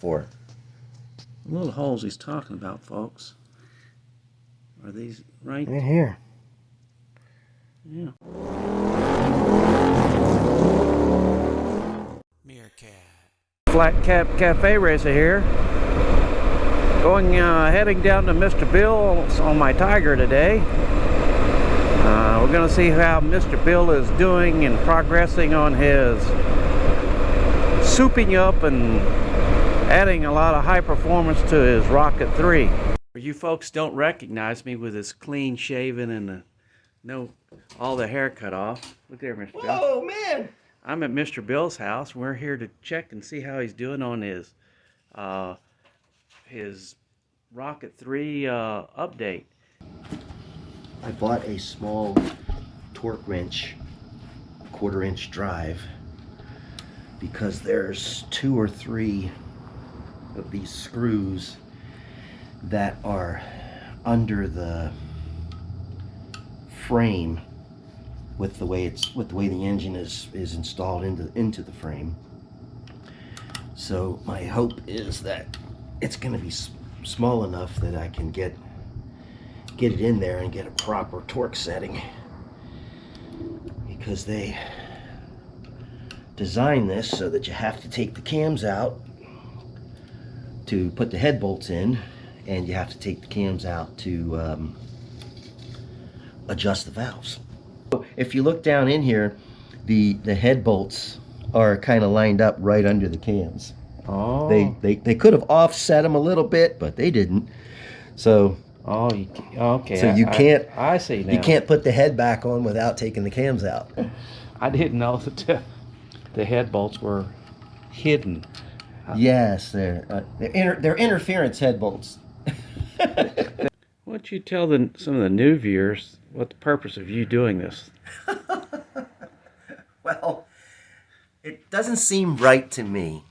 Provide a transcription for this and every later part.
for? The little holes he's talking about, folks. Are these right? Right here. Yeah. Meerkat. Flat Cap Cafe Racer here. Heading down to Mr. Bill's on my Tiger today. We're going to see how Mr. Bill is doing and progressing on his souping up and adding a lot of high performance to his Rocket 3. You folks don't recognize me with this clean shaven and all the hair cut off. Look there, Mr. Bill. Whoa, man! I'm at Mr. Bill's house. We're here to check and see how he's doing on his Rocket 3 update. I bought a small torque wrench, 1/4 inch drive, because there's 2 or 3 of these screws that are under the frame with the way the engine is installed into the frame. So my hope is that it's going to be small enough that I can get it in there and get a proper torque setting, because they designed this so that you have to take the cams out to put the head bolts in, and you have to take the cams out to adjust the valves. If you look down in here, the head bolts are kind of lined up right under the cams. Oh. They could have offset them a little bit, but they didn't. So okay. So you can't. I see now. You can't put the head back on without taking the cams out. I didn't know that the head bolts were hidden. Yes, they're interference head bolts. Why don't you tell some of the new viewers what the purpose of you doing this? Well, it doesn't seem right to me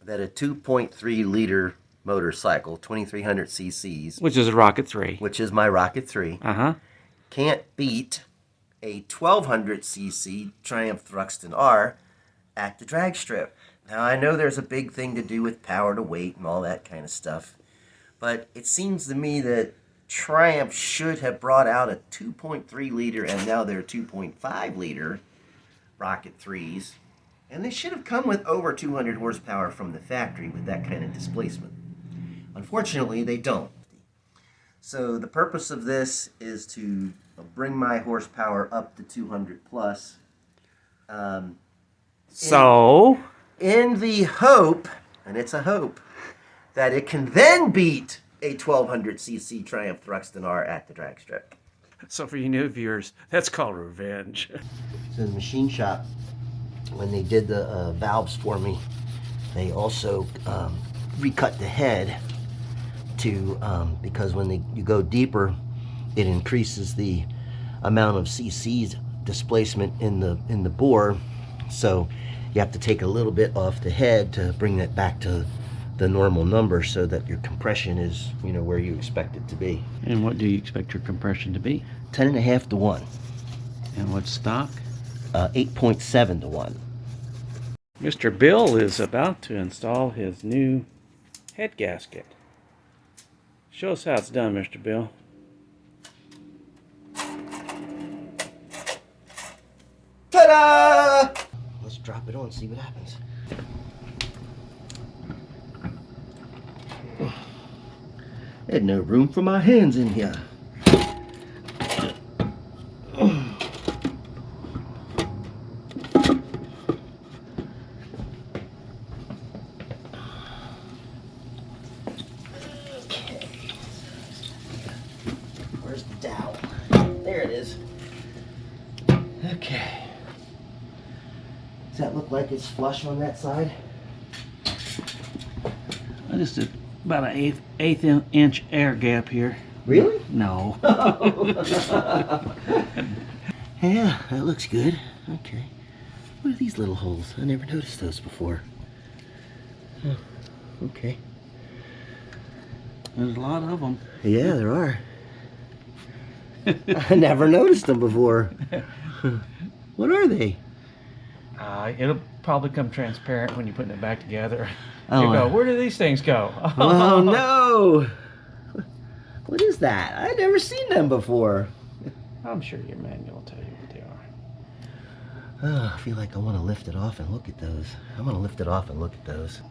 that a 2.3 liter motorcycle, 2300 cc's, Which is a Rocket 3. which is my Rocket 3, can't beat a 1200 cc Triumph Thruxton R at the drag strip. Now, I know there's a big thing to do with power to weight and all that kind of stuff, but it seems to me that Triumph should have brought out a 2.3 liter and now they're 2.5 liter Rocket 3s, and they should have come with over 200 horsepower from the factory with that kind of displacement. Unfortunately, they don't. So the purpose of this is to bring my horsepower up to 200 plus. So? In the hope, and it's a hope, that it can then beat a 1200 cc Triumph Thruxton R at the drag strip. So for you new viewers, that's called revenge. So the machine shop, when they did the valves for me, they also recut the head to because when you go deeper, it increases the amount of cc's displacement in the bore. So you have to take a little bit off the head to bring that back to the normal number, so that your compression is, where you expect it to be. And what do you expect your compression to be? 10.5 to 1. And what's stock? 8.7 to 1. Mr. Bill is about to install his new head gasket. Show us how it's done, Mr. Bill. Ta-da! Let's drop it on and see what happens. There's no room for my hands in here. Where's the dowel? There it is. Okay. Does that look like it's flush on that side? I just did about an eighth inch air gap here. Really? No. Yeah, that looks good. Okay. What are these little holes? I never noticed those before. Huh. Okay. There's a lot of them. Yeah, there are. I never noticed them before. What are they? It'll probably come transparent when you're putting it back together. Oh, You go, where do these things go? Oh no! What is that? I've never seen them before. I'm sure your manual will tell you what they are. Oh, I feel like I want to lift it off and look at those. I'm going to lift it off and look at those.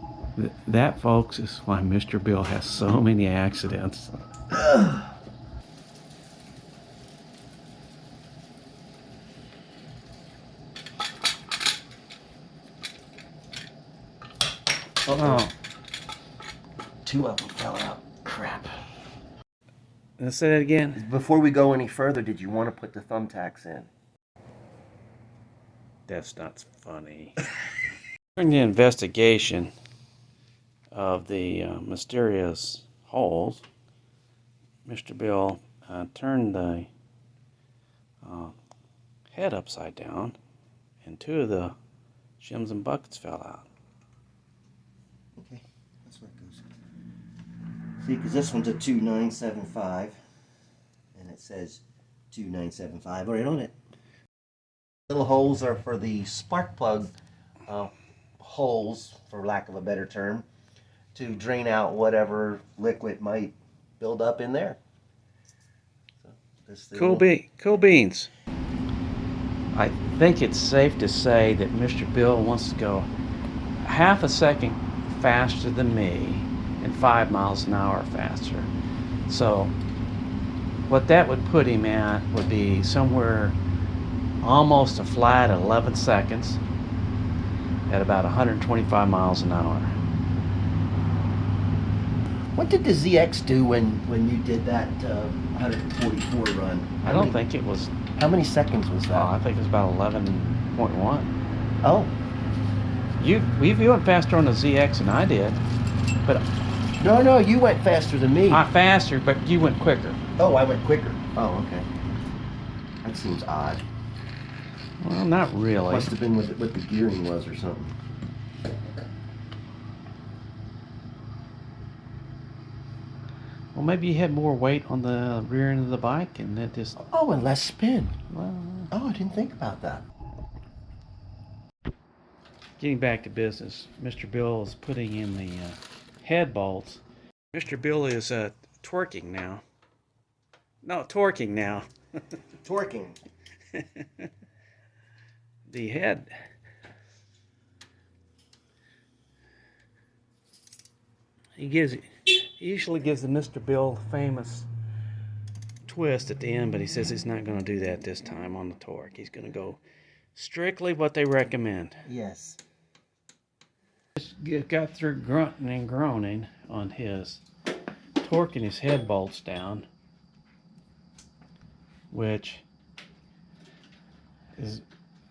That, folks, is why Mr. Bill has so many accidents. Oh. Two of them fell out. Crap. Let's say that again. Before we go any further, did you want to put the thumbtacks in? That's not funny. During the investigation of the mysterious holes, Mr. Bill turned the head upside down, and two of the shims and buckets fell out. Okay, that's where it goes. See, because this one's a 2975, and it says 2975 right on it. Little holes are for the spark plug holes, for lack of a better term, to drain out whatever liquid might build up in there. So Cool beans. I think it's safe to say that Mr. Bill wants to go half a second faster than me and 5 miles an hour faster. So what that would put him at would be somewhere almost a flat 11 seconds at about 125 miles an hour. what did the ZX do when you did that 144 run? I don't think it was. How many seconds was that? I think it was about 11.1. Oh. You went faster on the ZX than I did, but No, you went faster than me. faster, but you went quicker. Oh, I went quicker. Oh, okay. That seems odd. Well, not really. Must have been what the gearing was or something. Well, maybe you had more weight on the rear end of the bike, and that just. Oh, and less spin. Well, Oh, I didn't think about that. getting back to business, Mr. Bill is putting in the head bolts. Mr. Bill is twerking now. No, torquing now. Torquing. The head. He usually gives the Mr. Bill famous twist at the end, but he says he's not going to do that this time on the torque. He's going to go strictly what they recommend. Yes. Just got through grunting and groaning on his, torquing his head bolts down, which is,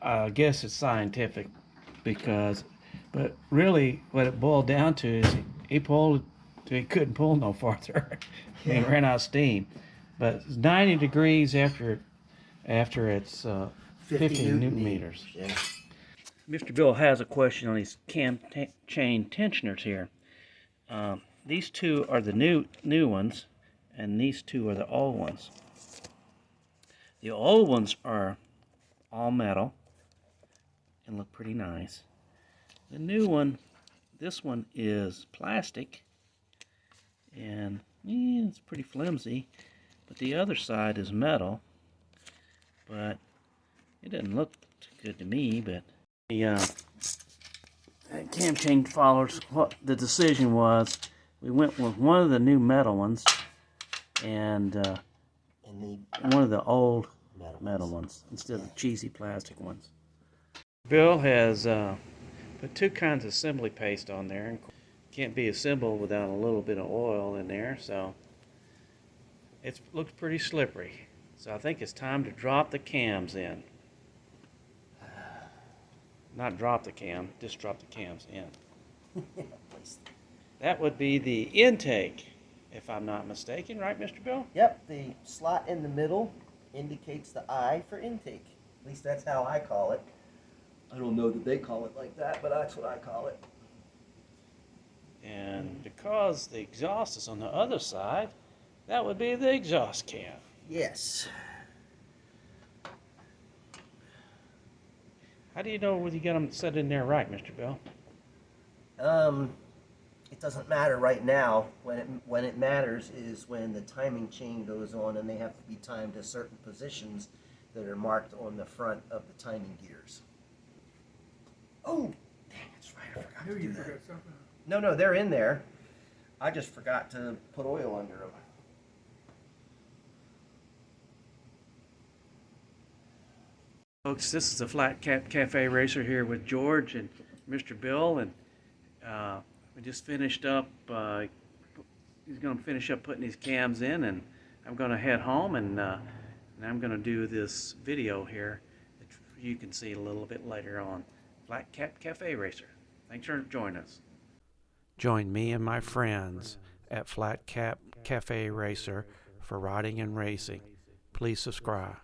I guess it's scientific, but really what it boiled down to is he couldn't pull no farther. He ran out of steam. But it's 90 degrees after it's 50 newton meters. Yeah. Mr. Bill has a question on these cam chain tensioners here. These two are the new ones, and these two are the old ones. The old ones are all metal and look pretty nice. The new one, this one is plastic, and it's pretty flimsy. But the other side is metal, but it doesn't look too good to me. But the cam chain followers, what the decision was, we went with one of the new metal ones and one of the old metal ones instead of the cheesy plastic ones. Bill has put two kinds of assembly paste on there. Can't be assembled without a little bit of oil in there, so it looks pretty slippery. So I think it's time to drop the cams in. Not drop the cam, just drop the cams in. That would be the intake, if I'm not mistaken, right, Mr. Bill? Yep, the slot in the middle indicates the I for intake. At least that's how I call it. I don't know that they call it like that, but that's what I call it. And because the exhaust is on the other side, that would be the exhaust cam. Yes. How do you know whether you got them set in there right, Mr. Bell? It doesn't matter right now. When it matters is when the timing chain goes on and they have to be timed to certain positions that are marked on the front of the timing gears. Oh, dang, that's right. I forgot to do that. No, they're in there. I just forgot to put oil under them. Folks, this is the Flat Cap Cafe Racer here with George and Mr. Bill, and we just finished up. He's going to finish up putting these cams in, and I'm going to head home, and I'm going to do this video here that you can see a little bit later on. Flat Cap Cafe Racer. Thanks for joining us. Join me and my friends at Flat Cap Cafe Racer for riding and racing. Please subscribe.